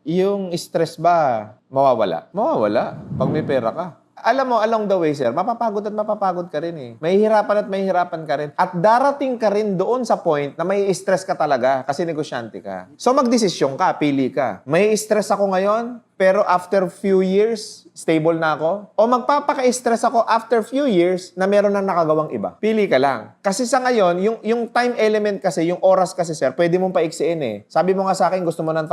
yung stress ba mawawala? Mawawala pag may pera ka. Alam mo, along the way, sir, mapapagod at mapapagod ka rin eh. Mahihirapan at mahihirapan ka rin. At darating ka rin doon sa point na may stress ka talaga kasi negosyante ka. So magdesisyon ka, pili ka. May stress ako ngayon, pero after few years, stable na ako? O magpapaka-stress ako after few years na meron na nakagawang iba? Pili ka lang. Kasi sa ngayon, yung time element kasi, yung oras kasi, sir, pwede mong paiksiin eh. Sabi mo nga sa akin, gusto mo ng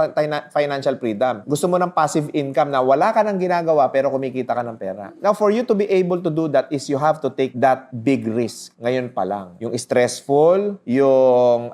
financial freedom. Gusto mo ng passive income na wala ka nang ginagawa pero kumikita ka ng pera. Now, for you to be able to do that is you have to take that big risk. Ngayon pa lang. Yung stressful, yung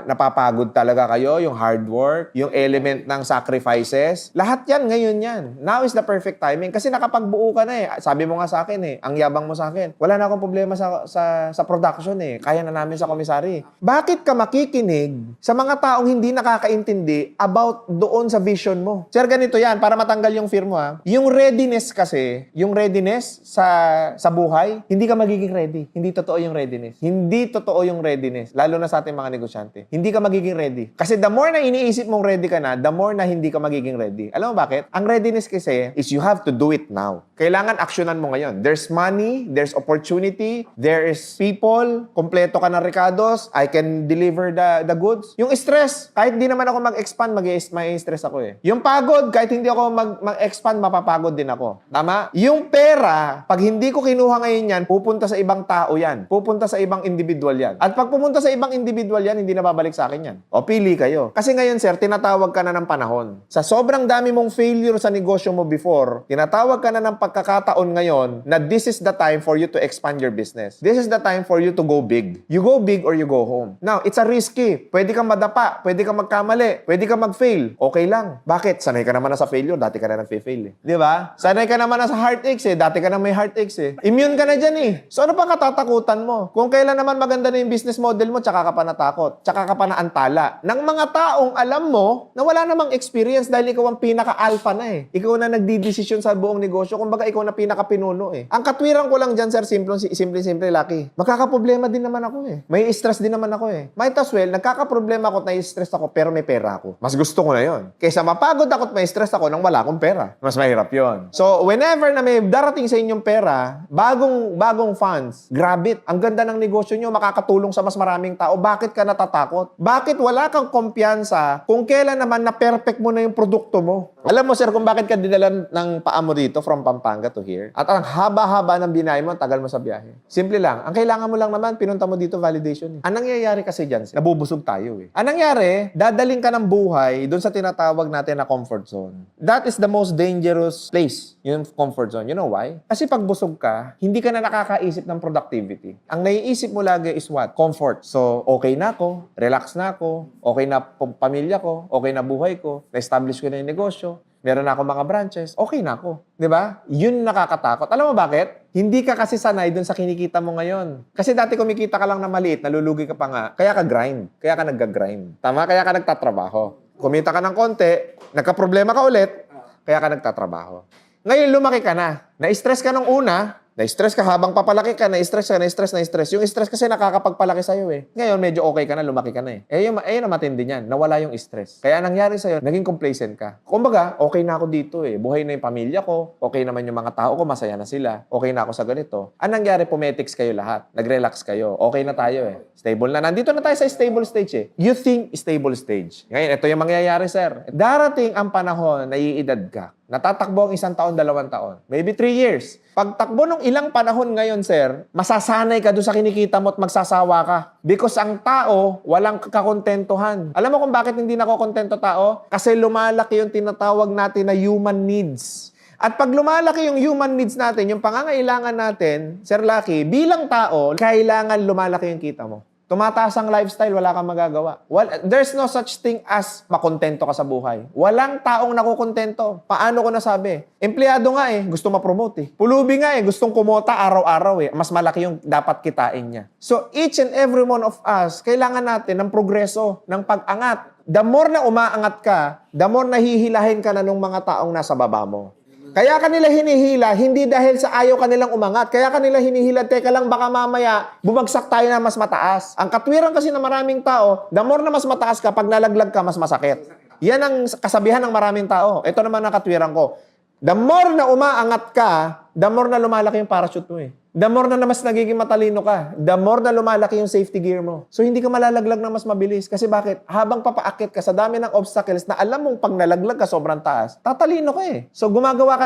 napapagod talaga kayo, yung hard work, yung element ng sacrifices, lahat yan, ngayon yan. Now is the perfect timing kasi nakapagbuo ka na eh. Sabi mo nga sa akin eh, ang yabang mo sa akin. Wala na akong problema sa production eh. Kaya na namin sa komisari. Bakit ka makikinig sa mga taong hindi nakakaintindi about doon sa vision mo? Sir, ganito yan, para matanggal yung fear mo ha. Yung readiness kasi, yung readiness sa buhay, hindi ka magiging ready. Hindi totoo yung readiness. Hindi totoo yung readiness. Lalo na sa ating mga negosyante. Hindi ka magiging ready. Kasi the more na iniisip mong ready ka na, the more na hindi ka magiging ready. Alam mo bakit? Ang readiness kasi is you have to do it now. Kailangan aksyonan mo ngayon. There's money, there's opportunity, there is people, kompleto ka ng recados, I can deliver the goods. Yung stress, kahit di naman ako mag-expand, may-stress ako eh. Yung pagod, kahit hindi ako mag-expand, mapapagod din ako. Tama? Yung pera, pag hindi ko kinuha ngayon yan, pupunta sa ibang tao yan. Pupunta sa ibang individual yan. At pag pumunta sa ibang individual yan, hindi na babalik sa akin yan. O pili kayo. Kasi ngayon, sir, tinatawag ka na ng panahon. Sa sobrang dami mong failure sa negosyo mo before, tinatawag ka na ng pagkakataon ngayon na this is the time for you to expand your business. This is the time for you to go big. You go big or you go home. Now, it's a risky. Pwede kang madapa, pwede kang magkamali, pwede kang mag-fail. Okay lang. Bakit? Sanay ka naman na sa failure, dati ka na nag-fail eh. Di ba? Sanay ka naman na sa heartaches eh, dati ka na may heartaches eh. Immune ka na dyan eh. So ano pa katatakutan mo? Kung kailan naman maganda na yung business model mo, tsaka ka pa natakot, tsaka ka pa naantala. Ng mga taong alam mo na wala namang experience dahil ikaw ang pinaka-alpha na eh. Ikaw na nagdidesisyon sa buong negosyo. Kumbaga, ikaw na pinaka-pinuno eh. Ang katwiran ko lang dyan, sir, simple, Lucky. Magkakaproblema din naman ako eh. May stress din naman ako eh. Might as well, nagkakaproblema ako at nai-stress ako pero may pera ako. Mas gusto ko na yon. Kaysa mapagod ako at may stress ako nang wala akong pera. Mas mahirap yon. So, whenever na may darating sa inyong pera, bagong funds, grab it. Ang ganda ng negosyo nyo, makakatulong sa mas maraming tao. Bakit ka natatakot? Bakit wala kang kumpiyansa kung kailan naman na perfect mo na yung produkto mo? Alam mo, sir, kung bakit ka dinala ng paa mo dito from Pampanga to here? At ang haba-haba ng binay mo, tagal mo sa biyahe. Simple lang. Ang kailangan mo lang naman, pinunta mo dito, validation. Ang nangyayari kasi dyan, sir, nabubusog tayo eh. Ang nangyari, dadaling ka ng buhay doon sa tinatawag natin na comfort zone. That is the most dangerous place, yung comfort zone. You know why? Kasi pag busog ka, hindi ka na nakakaisip ng productivity. Ang naiisip mo lagi is what? Comfort. So, okay na ako, relax na ako, okay na pamilya ko, okay na buhay ko, na-establish ko na yung negosyo, meron na ako mga branches, okay na ako. Diba? Yun nakakatakot. Alam mo bakit? Hindi ka kasi sanay dun sa kinikita mo ngayon. Kasi dati kumikita ka lang na maliit, nalulugi ka pa nga, kaya ka grind. Kaya ka nag-grind. Tama? Kaya ka nagtatrabaho. Kumita ka ng konti, nagka-problema ka ulit, kaya ka nagtatrabaho. Ngayon, lumaki ka na. Na-stress ka nung una, na-stress ka habang papalaki ka, na-stress. Yung stress kasi nakakapagpalaki sa'yo eh. Ngayon, medyo okay ka na, lumaki ka na eh. Ayun ang matindi niyan, nawala yung stress. Kaya nangyari sa'yo, naging complacent ka. Kumbaga, okay na ako dito eh. Buhay na yung pamilya ko, okay naman yung mga tao ko, masaya na sila. Okay na ako sa ganito. Anong nangyari, pumetics kayo lahat. Nag-relax kayo. Okay na tayo eh. Stable na. Nandito na tayo sa stable stage eh. You think stable stage. Ngayon, ito yung mangyayari, sir. Darating ang panahon na iidad ka. Natatakbo ang 1 taon, 2 taon. Maybe 3 years. Pagtakbo ng ilang panahon ngayon, sir, masasanay ka doon sa kinikita mo at magsasawa ka. Because ang tao, walang kakontentuhan. Alam mo kung bakit hindi nakokontento tao? Kasi lumalaki yung tinatawag natin na human needs. At pag lumalaki yung human needs natin, yung pangangailangan natin, Sir Lucky, bilang tao, kailangan lumalaki yung kita mo. Tumataas ang lifestyle, wala kang magagawa. There's no such thing as makontento ka sa buhay. Walang taong nakukontento. Paano ko nasabi? Empleyado nga eh, gusto ma-promote eh. Pulubi nga eh, gustong kumota araw-araw eh. Mas malaki yung dapat kitain niya. So each and every one of us, kailangan natin ng progreso, ng pag-angat. The more na umaangat ka, the more nahihilahin ka na ng mga taong nasa baba mo. Kaya kanila hinihila, hindi dahil sa ayaw kanilang umangat. Kaya kanila hinihila, teka lang, baka mamaya bumagsak tayo na mas mataas. Ang katwiran kasi ng maraming tao, the more na mas mataas ka, pag nalaglag ka, mas masakit. Yan ang kasabihan ng maraming tao. Ito naman ang katwiran ko. The more na umaangat ka, the more na lumalaki yung parachute mo eh. The more na mas nagiging matalino ka, the more na lumalaki yung safety gear mo. So hindi ka malalaglag na mas mabilis. Kasi bakit? Habang papaakit ka sa dami ng obstacles na alam mong pag nalaglag ka sobrang taas, tatalino ka eh. So gagawa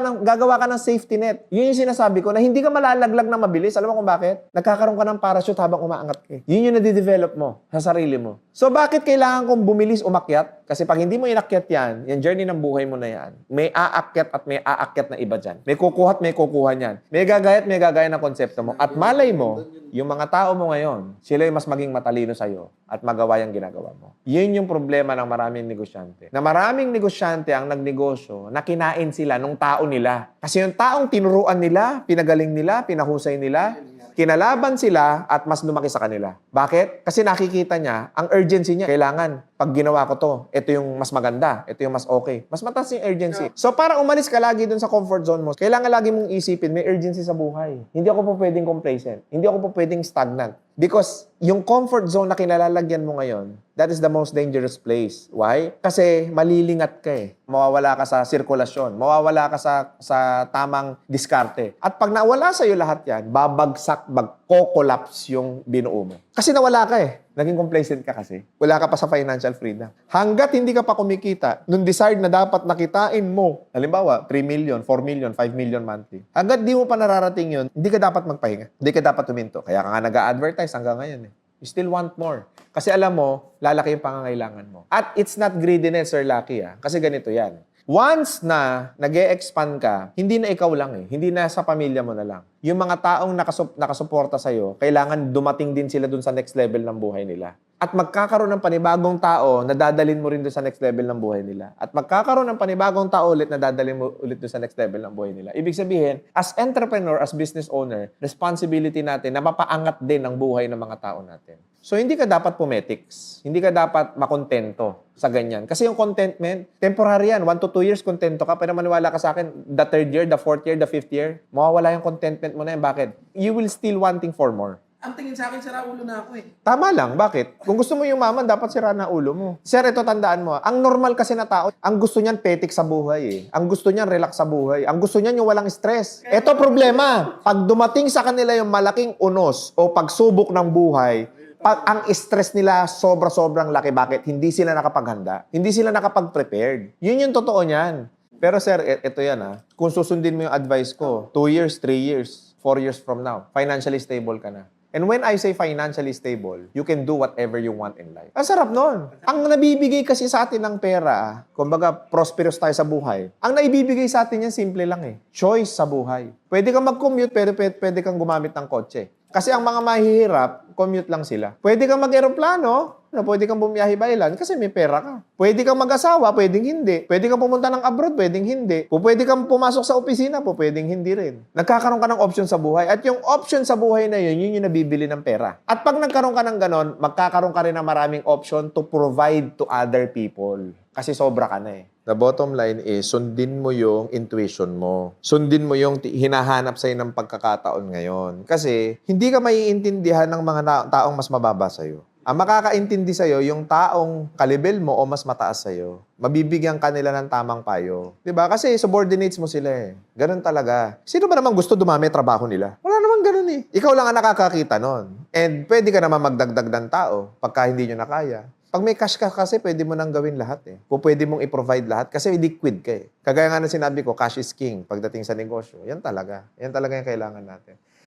ka ng safety net. Yun yung sinasabi ko na hindi ka malalaglag na mabilis. Alam mo kung bakit? Nagkakaroon ka ng parachute habang umaangat ka eh. Yun yung nadidevelop mo sa sarili mo. So bakit kailangan kong bumilis umakyat? Kasi pag hindi mo inakyat yan, yung journey ng buhay mo na yan, may aakyat at may aakyat na iba dyan. May kukuha at may kukuha niyan. May gagaya na konsepto mo. At malay mo, yung mga tao mo ngayon, sila yung mas maging matalino sa'yo at magawa yung ginagawa mo. Yun yung problema ng maraming negosyante. Na maraming negosyante ang nagnegosyo na kinain sila nung tao nila. Kasi yung taong tinuruan nila, pinagaling nila, pinahusay nila, kinalaban sila at mas lumaki sa kanila. Bakit? Kasi nakikita niya, ang urgency niya, kailangan, pag ginawa ko to, ito yung mas maganda, ito yung mas okay. Mas mataas yung urgency. So para umalis ka lagi dun sa comfort zone mo, kailangan lagi mong isipin, may urgency sa buhay. Hindi ako po pwedeng complacent. Hindi ako po pwedeng stagnant. Because yung comfort zone na kinalalagyan mo ngayon, that is the most dangerous place. Why? Kasi malilingat ka eh. Mawawala ka sa sirkulasyon. Mawawala ka sa tamang diskarte. At pag nawala sa'yo lahat yan, babagsak, magko-collapse yung binuo mo. Kasi nawala ka eh. Naging complacent ka kasi. Wala ka pa sa financial freedom. Hanggat hindi ka pa kumikita, nung decide na dapat nakitain mo, halimbawa, 3 million, 4 million, 5 million monthly. Hanggat di mo pa nararating yun, hindi ka dapat magpahinga. Hindi ka dapat tuminto. Kaya ka nga nag-a-advertise hanggang ngayon eh. You still want more. Kasi alam mo, lalaki yung pangangailangan mo. At it's not greediness or lucky Kasi ganito yan. Once na nag-e-expand ka, hindi na ikaw lang eh. Hindi na sa pamilya mo na lang. Yung mga taong nakasuporta sa'yo, kailangan dumating din sila dun sa next level ng buhay nila. At magkakaroon ng panibagong tao na dadalhin mo rin dun sa next level ng buhay nila. At magkakaroon ng panibagong tao ulit na dadalhin mo ulit dun sa next level ng buhay nila. Ibig sabihin, as entrepreneur, as business owner, responsibility natin na mapaangat din ang buhay ng mga tao natin. So, hindi ka dapat pumetics. Hindi ka dapat makontento sa ganyan. Kasi yung contentment, temporary yan. 1 to 2 years kontento ka. Pero maniwala ka sa akin, the 3rd year, the 4th year, the 5th year, mawawala yung contentment mo na yan. Bakit? You will still wanting for more. Ang tingin sa akin, sira ulo na ako eh. Tama lang. Bakit? Kung gusto mo yumaman, dapat sira na ulo mo. Sir, ito tandaan mo. Ang normal kasi na tao, ang gusto niyan petik sa buhay eh. Ang gusto niyan relax sa buhay. Ang gusto niyan yung walang stress. Ito problema. Pag dumating sa kanila yung malaking unos o pagsubok ng buhay, pag ang stress nila sobrang laki. Bakit? Hindi sila nakapaghanda. Hindi sila nakapag-prepared. Yun yung totoo niyan. Pero sir, ito yan Kung susundin mo yung advice ko, 2 years, 3 years, 4 years from now, financially stable ka na. And when I say financially stable, you can do whatever you want in life. Ang sarap nun. Ang nabibigay kasi sa atin ng pera, kumbaga prosperous tayo sa buhay, ang naibibigay sa atin yan, simple lang eh. Choice sa buhay. Pwede kang mag-commute, pero pwede kang gumamit ng kotse. Kasi ang mga mahihirap, commute lang sila. Pwede kang mag-aeroplano, pwede kang bumiyahe by land kasi may pera ka. Pwede kang mag-asawa, pwedeng hindi. Pwede kang pumunta ng abroad, pwedeng hindi. Pwede kang pumasok sa opisina, pwedeng hindi rin. Nagkakaroon ka ng option sa buhay. At yung option sa buhay na yun yung nabibili ng pera. At pag nagkaroon ka ng ganon, magkakaroon ka rin ng maraming option to provide to other people. Kasi sobra ka na eh. The bottom line is, sundin mo yung intuition mo. Sundin mo yung hinahanap sa'yo ng pagkakataon ngayon. Kasi, hindi ka maiintindihan ng mga taong mas mababa sa'yo. Ang makakaintindi sa'yo, yung taong kalibel mo o mas mataas sa'yo. Mabibigyan ka nila ng tamang payo. Diba? Kasi subordinates mo sila eh. Ganun talaga. Sino ba naman gusto dumami trabaho nila? Wala naman ganun eh. Ikaw lang ang nakakakita nun. And pwede ka naman magdagdag ng tao pagka hindi nyo na kaya. Pag may cash ka kasi, pwede mo nang gawin lahat eh. Pwede mong i-provide lahat kasi liquid ka eh. Kagaya nga na sinabi ko, cash is king pagdating sa negosyo. Yan talaga. Yan talaga yung kailangan natin.